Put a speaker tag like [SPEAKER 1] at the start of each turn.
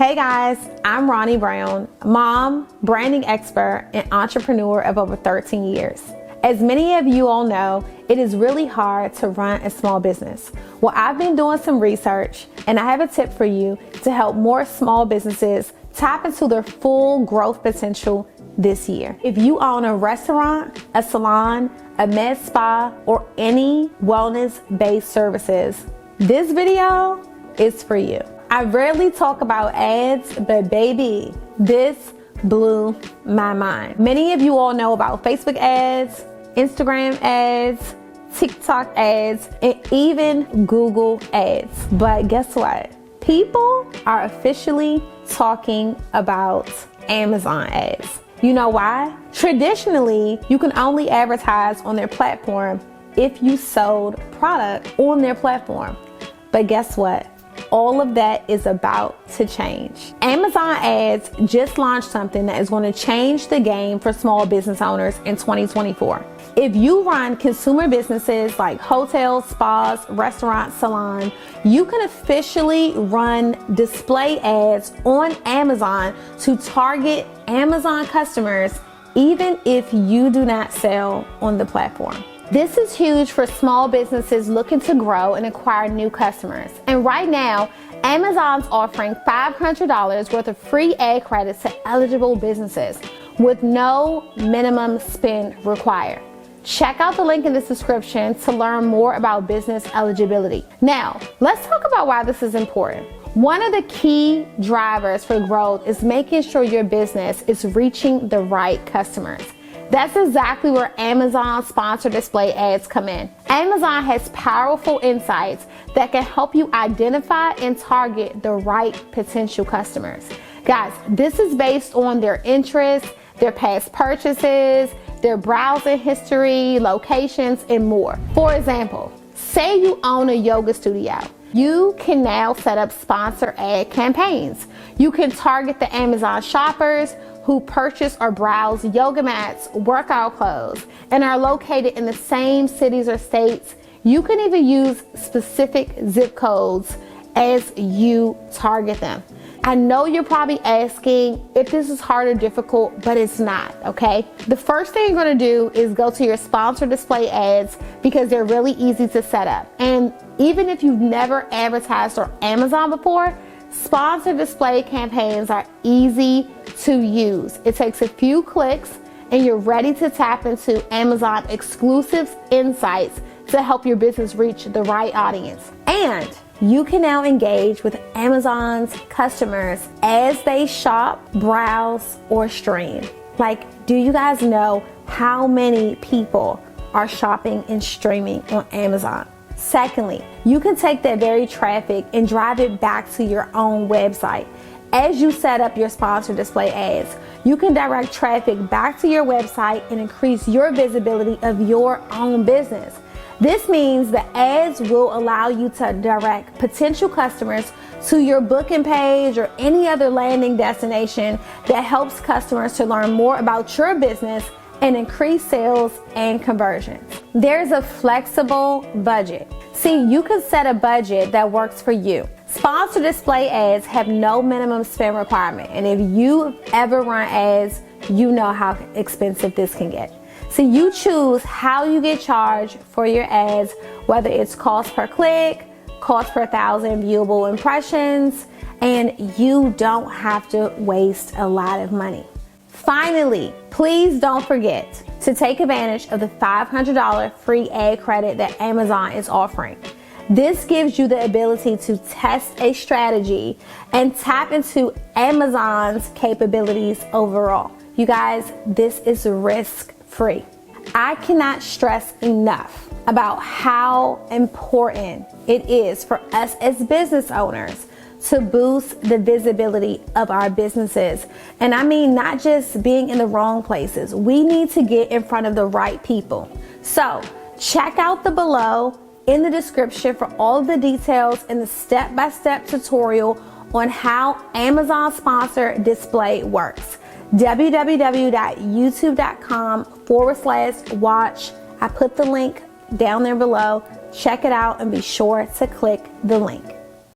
[SPEAKER 1] Hey guys, I'm Ronnie Brown, mom, branding expert, and entrepreneur of over 13 years. As many of you all know, it is really hard to run a small business. Well, I've been doing some research and I have a tip for you to help more small businesses tap into their full growth potential this year. If you own a restaurant, a salon, a med spa, or any wellness-based services, this video is for you. I rarely talk about ads, but baby, this blew my mind. Many of you all know about Facebook ads, Instagram ads, TikTok ads, and even Google ads. But guess what? People are officially talking about Amazon ads. You know why? Traditionally, you can only advertise on their platform if you sold product on their platform. But guess what? All of that is about to change. Amazon ads just launched something that is going to change the game for small business owners in 2024. If you run consumer businesses like hotels, spas, restaurants, salons, you can officially run display ads on Amazon to target Amazon customers, even if you do not sell on the platform. This is huge for small businesses looking to grow and acquire new customers. And right now, Amazon's offering $500 worth of free ad credits to eligible businesses with no minimum spend required. Check out the link in the description to learn more about business eligibility. Now, let's talk about why this is important. One of the key drivers for growth is making sure your business is reaching the right customers. That's exactly where Amazon sponsored display ads come in. Amazon has powerful insights that can help you identify and target the right potential customers. Guys, this is based on their interests, their past purchases, their browsing history, locations, and more. For example, say you own a yoga studio. You can now set up sponsor ad campaigns. You can target the Amazon shoppers who purchase or browse yoga mats, workout clothes, and are located in the same cities or states. You can even use specific zip codes as you target them. I know you're probably asking if this is hard or difficult, but it's not, okay? The first thing you're gonna do is go to your sponsor display ads because they're really easy to set up. And even if you've never advertised on Amazon before, sponsor display campaigns are easy to use. It takes a few clicks and you're ready to tap into Amazon exclusive insights to help your business reach the right audience. And you can now engage with Amazon's customers as they shop, browse, or stream. Like, do you guys know how many people are shopping and streaming on Amazon? Secondly, you can take that very traffic and drive it back to your own website. As you set up your sponsored display ads, you can direct traffic back to your website and increase your visibility of your own business. This means the ads will allow you to direct potential customers to your booking page or any other landing destination that helps customers to learn more about your business and increase sales and conversions. There's a flexible budget. See, you can set a budget that works for you. Sponsored display ads have no minimum spend requirement, and if you ever run ads, you know how expensive this can get. So you choose how you get charged for your ads, whether it's cost per click, cost per 1,000 viewable impressions, and you don't have to waste a lot of money. Finally, please don't forget to take advantage of the $500 free ad credit that Amazon is offering. This gives you the ability to test a strategy and tap into Amazon's capabilities overall. You guys, this is risk-free. I cannot stress enough about how important it is for us as business owners to boost the visibility of our businesses. And I mean, not just being in the wrong places. We need to get in front of the right people. So check out the below in the description for all of the details and the step-by-step tutorial on how Amazon sponsored display works. www.youtube.com/watch. I put the link down there below. Check it out and be sure to click the link.